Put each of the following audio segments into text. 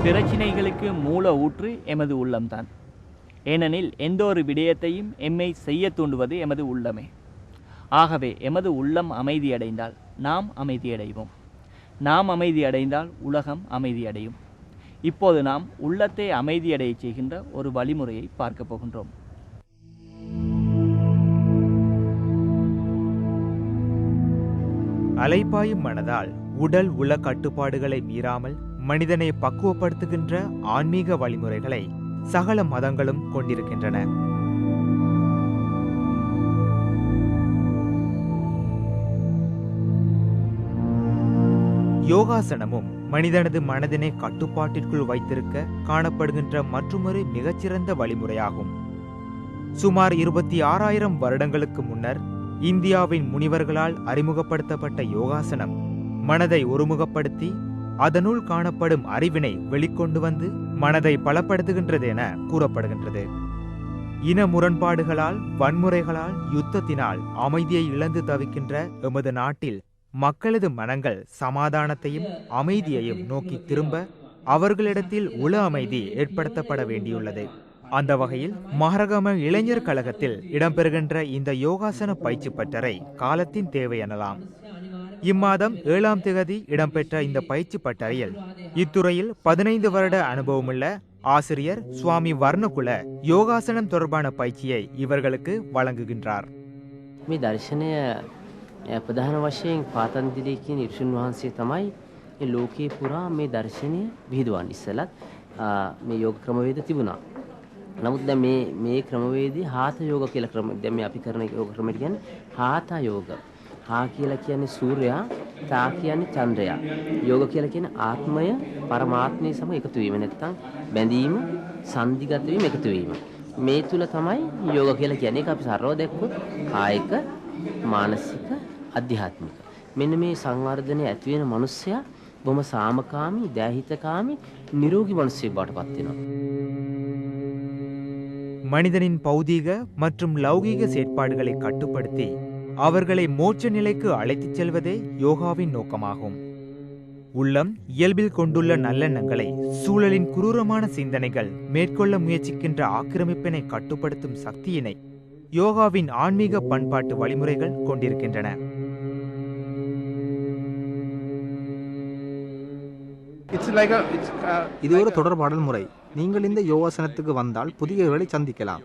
பிரச்சினைகளுக்கு மூல ஊற்று எமது உள்ளம்தான். ஏனெனில் எந்த ஒரு விடயத்தையும் எம்மை செய்ய தூண்டுவது எமது உள்ளமே. ஆகவே எமது உள்ளம் அமைதியடைந்தால் நாம் அமைதியடைவோம். நாம் அமைதியடைந்தால் உலகம் அமைதியடையும். இப்போது நாம் உள்ளத்தை அமைதியடைய செய்கின்ற ஒரு வழிமுறையை பார்க்க போகின்றோம். அலைபாயும் மனதால் உடல் உள கட்டுப்பாடுகளை மீறாமல் மனிதனை பக்குவப்படுத்துகின்ற ஆன்மீக வழிமுறைகளை சகல மதங்களும் கொண்டிருக்கின்றன. யோகாசனமும் மனிதனது மனதினை கட்டுப்பாட்டிற்குள் வைத்திருக்க காணப்படுகின்ற மற்றொரு மிகச்சிறந்த வழிமுறையாகும். சுமார் 26,000 வருடங்களுக்கு முன்னர் இந்தியாவின் முனிவர்களால் அறிமுகப்படுத்தப்பட்ட யோகாசனம் மனதை ஒருமுகப்படுத்தி அதனுள் காணப்படும் அறிவினை வெளிக்கொண்டு வந்து மனதை பலப்படுத்துகின்றது என கூறப்படுகின்றது. இன முரண்பாடுகளால், வன்முறைகளால், யுத்தத்தினால் அமைதியை இழந்து தவிக்கின்ற எமது நாட்டில் மக்களது மனங்கள் சமாதானத்தையும் அமைதியையும் நோக்கி திரும்ப அவர்களிடத்தில் உள அமைதி ஏற்படுத்தப்பட வேண்டியுள்ளது. அந்த வகையில் மகரகம இளைஞர் கழகத்தில் இடம்பெறுகின்ற இந்த யோகாசன பயிற்சி பட்டறை காலத்தின் தேவை எனலாம். இம்மாதம் 7ஆம் தேதி இடம்பெற்ற இந்த பயிற்சி பட்டறையில் இத்துறையில் 15 வருட அனுபவமுள்ள ஆசிரியர் சுவாமி வர்ணகுல யோகாசனம் தொடர்பான பயிற்சியை இவர்களுக்கு வழங்குகின்றார். මේ දර්ශනය ප්‍රධාන වශයෙන් පාතන්දිලේ කියන ඍෂින් වහන්සේ තමයි මේ ලෝකේ පුරා මේ දර්ශනය විහිදුවන්නේ. ඉස්සලත් මේ යෝග ක්‍රමවේද තිබුණා. නමුත් දැන් මේ ක්‍රමවේදී හාත යෝග කියලා ක්‍රම දැන් මේ අපි කරන යෝග ක්‍රමයට කියන්නේ හාත යෝග. හා කියලා කියන්නේ සූර්යයා, තා කියන්නේ චන්ද්‍රයා. යෝග කියලා කියන්නේ ආත්මය පරමාත්මය සමග එකතු වීම නැත්නම් බැඳීම, සංදිගත වීම, එකතු වීම. මේ තුල තමයි යෝග කියලා කියන්නේ. ඒක අපි සරලව දැක්කොත් කායික, මානසික, අධ්‍යාත්මික. මෙන්න මේ සංවර්ධනය ඇති වෙන මනුස්සයා බොහොම සාමකාමී, දෑහිතකාමී, නිරෝගී මනුස්සයෙක් බවට පත් වෙනවා. மனிதனின் பௌதீக மற்றும் லௌகீக செயற்பாடுகளை கட்டுப்படுத்தி அவர்களை மோட்ச நிலைக்கு அழைத்துச் செல்வதே யோகாவின் நோக்கமாகும். உள்ளம் இயல்பில் கொண்டுள்ள நல்லெண்ணங்களை, சூழலின் குரூரமான சிந்தனைகள் மேற்கொள்ள முயற்சிக்கின்ற ஆக்கிரமிப்பினை கட்டுப்படுத்தும் சக்தியினை யோகாவின் ஆன்மீக பண்பாட்டு வழிமுறைகள் கொண்டிருக்கின்றன. இது ஒரு தொடர்பாடல் முறை. நீங்கள் இந்த யோகாசனத்துக்கு வந்தால் புதியவர்களை சந்திக்கலாம்.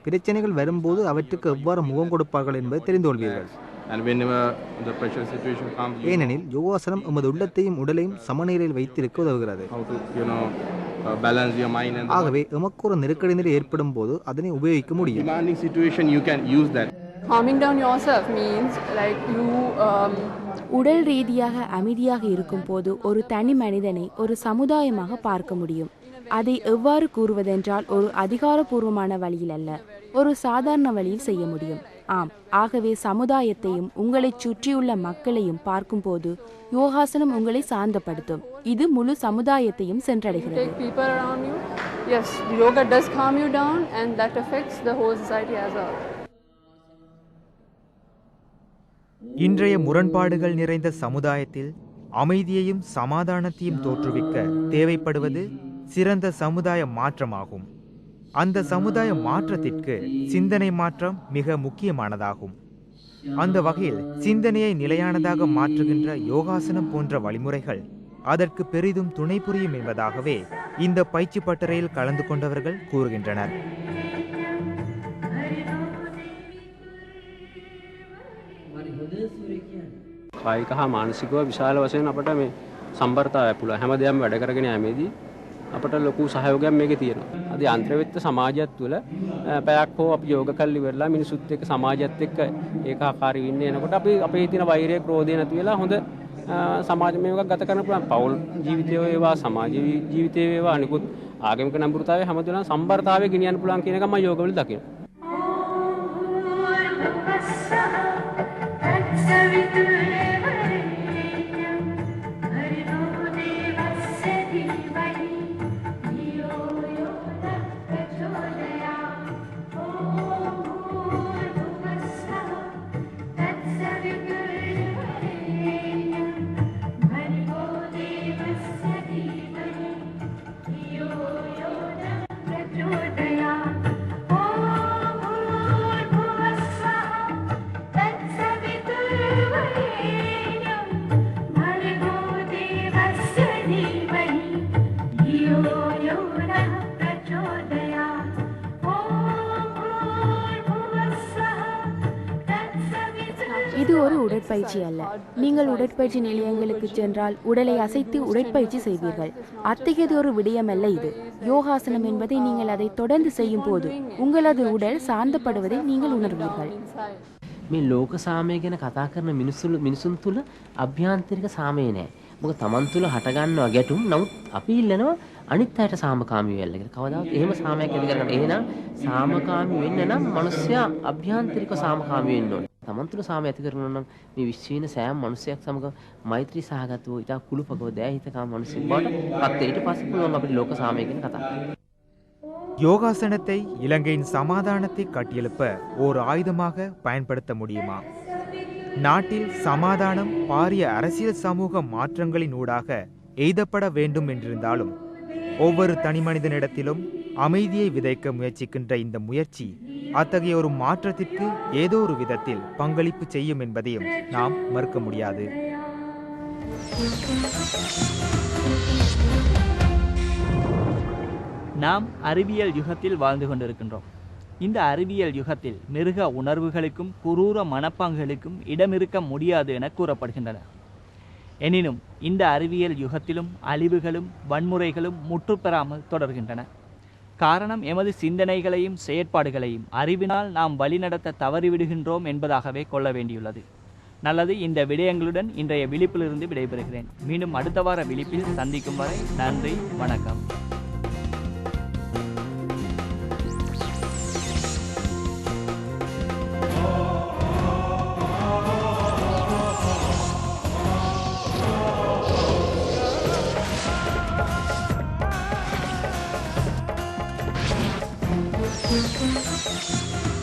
பிரச்சனைகள் வரும்போது அவற்றுக்கு எவ்வாறு முகம் கொடுப்பார்கள் என்பதை தெரிந்து கொள்வீர்கள். ஏனெனில் யோகாசனம் எமது உள்ளத்தையும் உடலையும் சமநிலையில் வைத்திருக்க உதவுகிறது. ஆகவே எமக்கு ஒரு நெருக்கடி நிலை ஏற்படும் போது அதனை உபயோகிக்க முடியும். Calming down yourself means like you உடல் ரீதியாக அமைதியாக இருக்கும் போது ஒரு தனி மனிதனை ஒரு சமுதாயமாக பார்க்க முடியும். அதை எவ்வாறு கூறுவதென்றால் ஒரு அதிகாரப்பூர்வமான வழியில் அல்ல, ஒரு சாதாரண வழியில் செய்ய முடியும். ஆம், ஆகவே சமுதாயத்தையும் உங்களை சுற்றியுள்ள மக்களையும் பார்க்கும் போது யோகாசனம் உங்களை சாந்தப்படுத்தும். இது முழு சமுதாயத்தையும் சென்றடைகிறது. Yes, yoga does calm you down and that affects the whole society as well. இன்றைய முரண்பாடுகள் நிறைந்த சமுதாயத்தில் அமைதியையும் சமாதானத்தையும் தோற்றுவிக்க தேவைப்படுவது சிறந்த சமுதாய மாற்றமாகும். அந்த சமுதாய மாற்றத்திற்கு சிந்தனை மாற்றம் மிக முக்கியமானதாகும். அந்த வகையில் சிந்தனையை நிலையானதாக மாற்றுகின்ற யோகாசனம் போன்ற வழிமுறைகள் அதற்கு பெரிதும் துணை புரியும் என்பதாகவே இந்த பயிற்சி பட்டறையில் கலந்து கொண்டவர்கள் கூறுகின்றனர். කායික හා මානසිකව විශාල වශයෙන් අපට මේ සම්බරතාවය පුළුවන් හැම දෙයක්ම වැඩ කරගෙන යෑමේදී අපට ලොකු සහයෝගයක් මේකේ තියෙනවා. අද යන්ත්‍රවිත්ත සමාජයත් තුළ පැයක් හෝ අපි යෝග කල්ලි වෙරලා මිනිසුත් එක්ක සමාජයත් එක්ක ඒකාකාරී වෙන්න එනකොට අපි අපේ තියෙන වෛරය, ක්‍රෝධය නැති වෙලා හොඳ සමාජමය එකක් ගත කරන්න පුළුවන්. පෞල් ජීවිතය වේවා, සමාජ ජීවිතය වේවා, අනිකුත් ආගමික නම්බුරතාවය හැමදෙනාම සම්බරතාවය ගෙනියන්න පුළුවන් කියන එක මම යෝගවල දකිනවා. உடற்பயிற்சி அல்ல. நீங்கள் உடற்பயிற்சி நிலையங்களுக்கு சென்றால் உடலை அசைத்து உடற்பயிற்சி செய்வீர்கள். அத்தகையது ஒரு விடயமல்ல இது. யோகாசனம் என்பதை நீங்கள் அதை தொடர்ந்து செய்யும் போது உங்களது உடல் சார்ந்தப்படுவதை நீங்கள் உணர்வீர்கள். මේ ලෝක සාමය ගැන කතා කරන මිනිසුන් තුළ අභ්‍යන්තරික සාමය නැහැ. මොකද තමන් තුළ හටගන්නවා ගැටුම්. නමුත් අපි ඉල්ලනවා අනිත් අයට සාමකාමී වෙන්න කියලා. කවදාවත් එහෙම සාමයක් ඇති කරගන්න. එහෙනම් සාමකාමී වෙන්න නම් මිනිස්සයා අභ්‍යන්තරික සාමකාමී වෙන්න ඕනේ. තමන් තුළ සාමය ඇති කරගන්න නම් මේ විශ්වීන සෑම මිනිසෙක් සමග මෛත්‍රී සහගතව ඉතා කුළුපකව දෑහිතකම මිනිසෙක් බවට පත් වෙ. ඊට පස්සේ පුළුවන් අපිට ලෝක සාමය ගැන කතා කරන්න. யோகாசனத்தை இலங்கையின் சமாதானத்தை கட்டியெழுப்ப ஓர் ஆயுதமாக பயன்படுத்த முடியுமா? நாட்டில் சமாதானம் பாரிய அரசியல் சமூக மாற்றங்களின் ஊடாக எய்தப்பட வேண்டும் என்றிருந்தாலும் ஒவ்வொரு தனிமனிதனிடத்திலும் அமைதியை விதைக்க முயற்சிக்கின்ற இந்த முயற்சி அத்தகைய ஒரு மாற்றத்திற்கு ஏதோ ஒரு விதத்தில் பங்களிப்பு செய்யும் என்பதையும் நாம் மறுக்க முடியாது. நாம் அறிவியல் யுகத்தில் வாழ்ந்து கொண்டிருக்கின்றோம். இந்த அறிவியல் யுகத்தில் மிருக உணர்வுகளுக்கும் குரூர மனப்பாங்குகளுக்கும் இடமிருக்க முடியாது என கூறப்படுகின்றன. எனினும் இந்த அறிவியல் யுகத்திலும் அழிவுகளும் வன்முறைகளும் முற்றுப்பெறாமல் தொடர்கின்றன. காரணம் எமது சிந்தனைகளையும் செயற்பாடுகளையும் அறிவினால் நாம் வழிநடத்த தவறிவிடுகின்றோம் என்பதாகவே கொள்ள வேண்டியுள்ளது. நல்லது, இந்த விடயங்களுடன் இன்றைய விழிப்பிலிருந்து விடைபெறுகிறேன். மீண்டும் அடுத்த வார விழிப்பில் சந்திக்கும் வரை நன்றி, வணக்கம். Thank you.